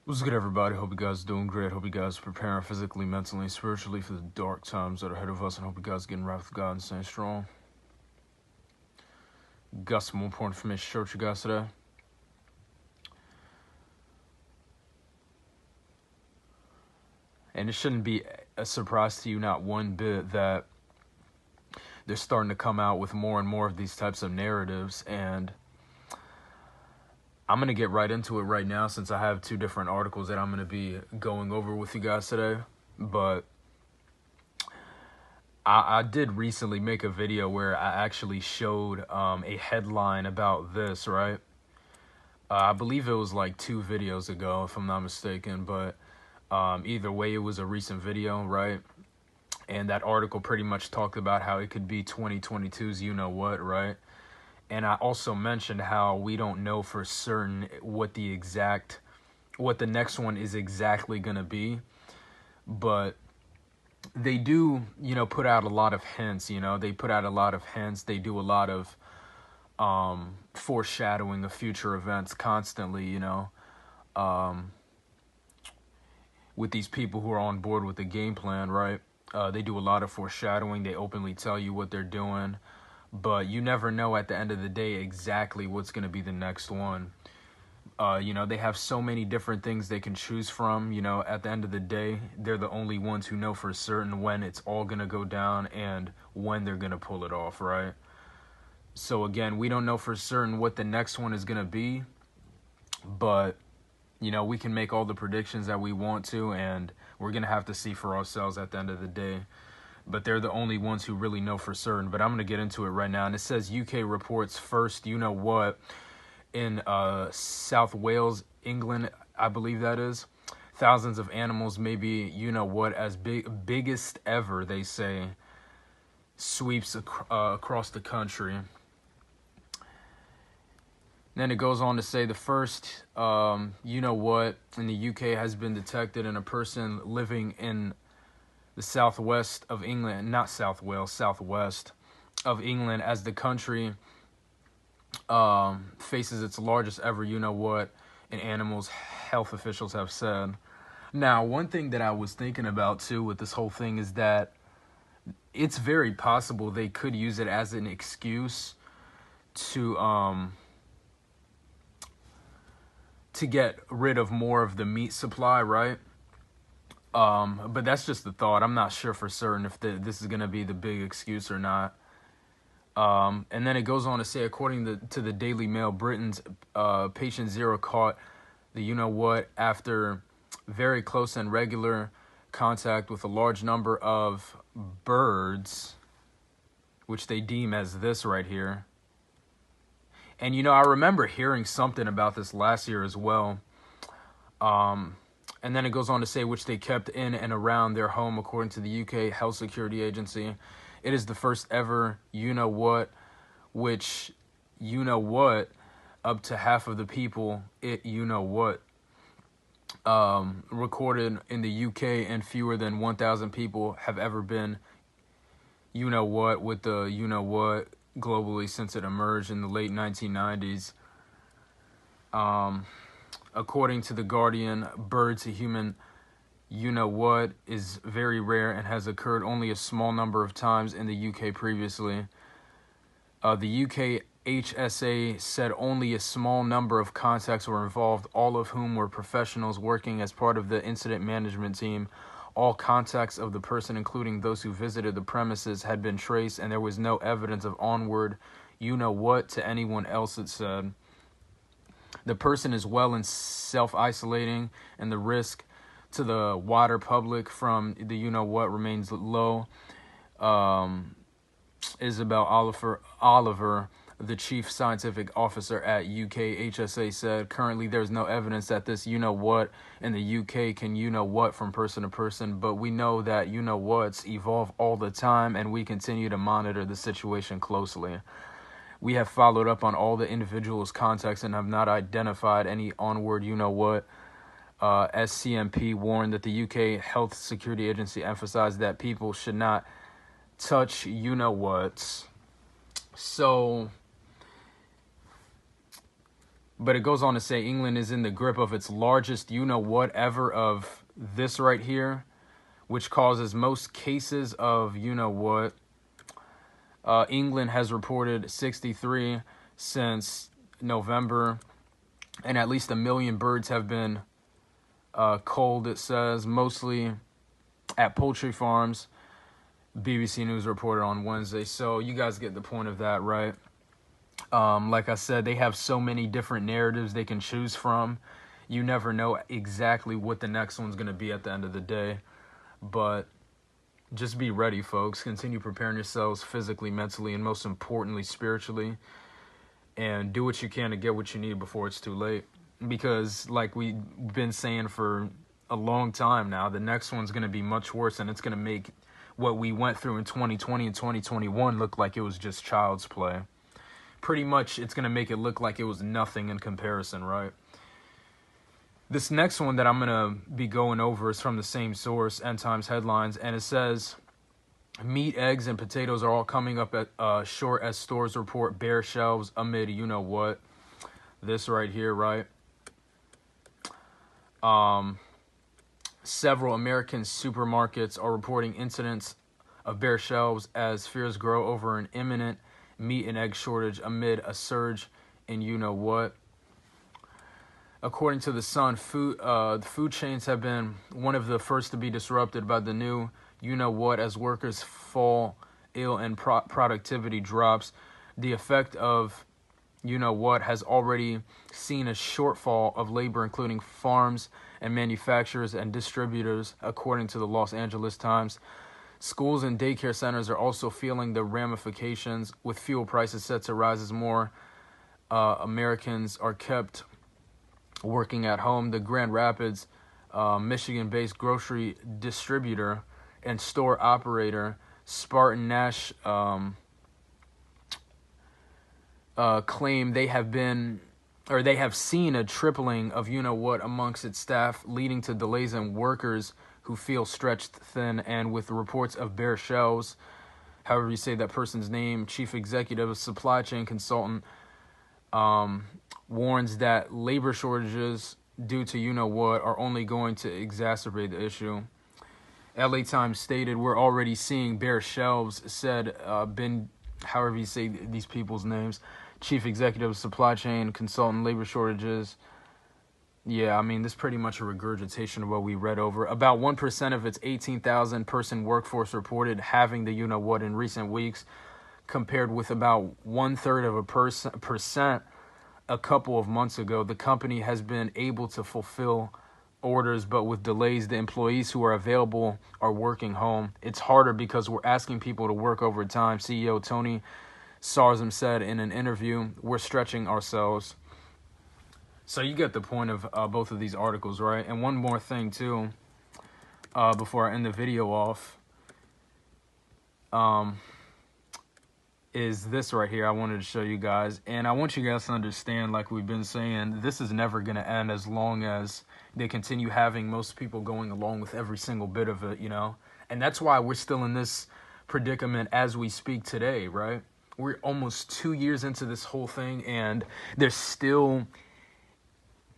What's good, everybody? Hope you guys are doing great. Hope you guys are preparing physically, mentally, and spiritually for the dark times that are ahead of us. And hope you guys are getting right with God and staying strong. Got some more important information to share with you guys today. And it shouldn't be a surprise to you, not one bit, that they're starting to come out with more and more of these types of narratives. And I'm going to get right into it right now since I have two different articles that I'm going to be going over with you guys today. But I did recently make a video where I actually showed a headline about this, right? I believe it was like 2 videos ago, if I'm not mistaken. But either way, it was a recent video, right? And that article pretty much talked about how it could be 2022's you-know-what, right? And I also mentioned how we don't know for certain what the next one is exactly going to be. But they do, put out a lot of hints, They put out a lot of hints. They do a lot of foreshadowing of future events constantly, with these people who are on board with the game plan, right? They do a lot of foreshadowing. They openly tell you what they're doing. But you never know at the end of the day exactly what's going to be the next one. They have so many different things they can choose from. At the end of the day, they're the only ones who know for certain when it's all going to go down and when they're going to pull it off, right? So again, we don't know for certain what the next one is going to be, but, we can make all the predictions that we want to, and we're going to have to see for ourselves at the end of the day. But they're the only ones who really know for certain. But I'm going to get into it right now. And it says UK reports first you-know-what in South Wales, England, I believe that is. Thousands of animals, maybe you-know-what, as biggest ever, they say, sweeps across the country. Then it goes on to say the first you-know-what in the UK has been detected in a person living in the southwest of England, not South Wales, southwest of England, as the country faces its largest ever you-know-what in animals, health officials have said. Now, one thing that I was thinking about too with this whole thing is that it's very possible they could use it as an excuse to get rid of more of the meat supply, right? But that's just the thought. I'm not sure for certain if this is going to be the big excuse or not. And then it goes on to say, according to the Daily Mail, Britain's patient zero caught the you-know-what after very close and regular contact with a large number of birds, which they deem as this right here. And, I remember hearing something about this last year as well. And then it goes on to say, which they kept in and around their home, according to the UK Health Security Agency. It is the first ever you-know-what, which you-know-what, up to half of the people, you-know-what, recorded in the UK, and fewer than 1,000 people have ever been you-know-what with the you-know-what globally since it emerged in the late 1990s. According to The Guardian, bird-to-human you-know-what is very rare and has occurred only a small number of times in the UK previously. The UK HSA said only a small number of contacts were involved, all of whom were professionals working as part of the incident management team. All contacts of the person, including those who visited the premises, had been traced, and there was no evidence of onward you-know-what to anyone else, it said. The person is well and self-isolating, and the risk to the wider public from the you-know-what remains low. Isabel Oliver, the chief scientific officer at UK HSA, said, currently there's no evidence that this you-know-what in the UK can you-know-what from person to person, but we know that you-know-whats evolve all the time, and we continue to monitor the situation closely. We have followed up on all the individuals' contacts and have not identified any onward you-know-what. SCMP warned that the UK Health Security Agency emphasized that people should not touch you-know-whats. So But it goes on to say England is in the grip of its largest you-know-what ever of this right here, which causes most cases of you-know-what. England has reported 63 since November, and at least 1 million birds have been culled, it says, mostly at poultry farms. BBC News reported on Wednesday. So you guys get the point of that, right? Like I said, they have so many different narratives they can choose from. You never know exactly what the next one's going to be at the end of the day. But just be ready, folks. Continue preparing yourselves physically, mentally, and most importantly, spiritually. And do what you can to get what you need before it's too late. Because like we've been saying for a long time now, the next one's going to be much worse. And it's going to make what we went through in 2020 and 2021 look like it was just child's play. Pretty much it's going to make it look like it was nothing in comparison, right? This next one that I'm going to be going over is from the same source, End Times Headlines, and it says, meat, eggs, and potatoes are all coming up at short as stores report bare shelves amid you-know-what. This right here, right? Several American supermarkets are reporting incidents of bare shelves as fears grow over an imminent meat and egg shortage amid a surge in you-know-what. According to The Sun, food chains have been one of the first to be disrupted by the new you-know-what as workers fall ill and productivity drops. The effect of you-know-what has already seen a shortfall of labor, including farms and manufacturers and distributors, according to the Los Angeles Times. Schools and daycare centers are also feeling the ramifications, with fuel prices set to rise as more Americans are kept working at home. The Grand Rapids, Michigan-based grocery distributor and store operator Spartan Nash claim they have seen a tripling of you-know-what amongst its staff, leading to delays in workers who feel stretched thin, and with reports of bare shelves. However you say that person's name, chief executive, supply chain consultant, warns that labor shortages due to you-know-what are only going to exacerbate the issue. LA Times stated, we're already seeing bare shelves, said however you say these people's names, chief executive, supply chain consultant, labor shortages. Yeah, I mean, this is pretty much a regurgitation of what we read over. About 1% of its 18,000 person workforce reported having the you-know-what in recent weeks, compared with about 1/3 of a percent a couple of months ago. The company has been able to fulfill orders, but with delays, the employees who are available are working home. It's harder because we're asking people to work overtime, CEO Tony Sarsam said in an interview. We're stretching ourselves. So you get the point of both of these articles, right? And one more thing, too, before I end the video off, is this right here I wanted to show you guys. And I want you guys to understand, like we've been saying, this is never going to end as long as they continue having most people going along with every single bit of it, you know? And that's why we're still in this predicament as we speak today, right? We're almost 2 years into this whole thing, and they're still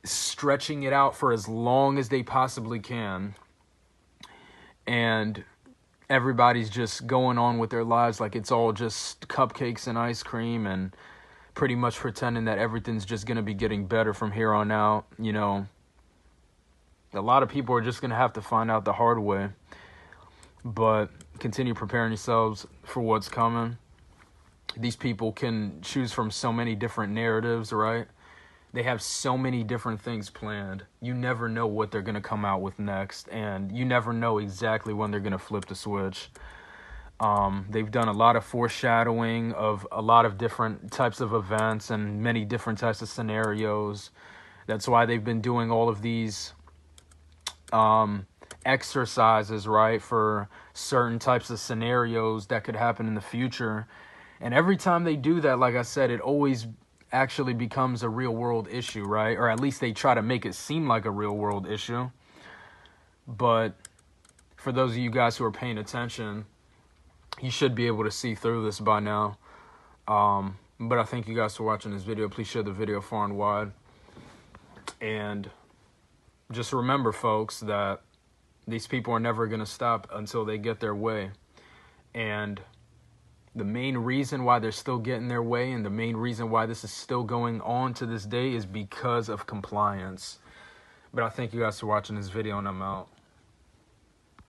stretching it out for as long as they possibly can. And everybody's just going on with their lives like it's all just cupcakes and ice cream, and pretty much pretending that everything's just going to be getting better from here on out. You know, a lot of people are just going to have to find out the hard way. But continue preparing yourselves for what's coming. These people can choose from so many different narratives, right? They have so many different things planned. You never know what they're going to come out with next, and you never know exactly when they're going to flip the switch. They've done a lot of foreshadowing of a lot of different types of events and many different types of scenarios. That's why they've been doing all of these exercises, right, for certain types of scenarios that could happen in the future. And every time they do that, like I said, it always actually becomes a real world issue, right? Or at least they try to make it seem like a real world issue. But for those of you guys who are paying attention, you should be able to see through this by now. But I thank you guys for watching this video. Please share the video far and wide. And just remember, folks, that these people are never going to stop until they get their way. And the main reason why they're still getting their way, and the main reason why this is still going on to this day, is because of compliance. But I thank you guys for watching this video, and I'm out.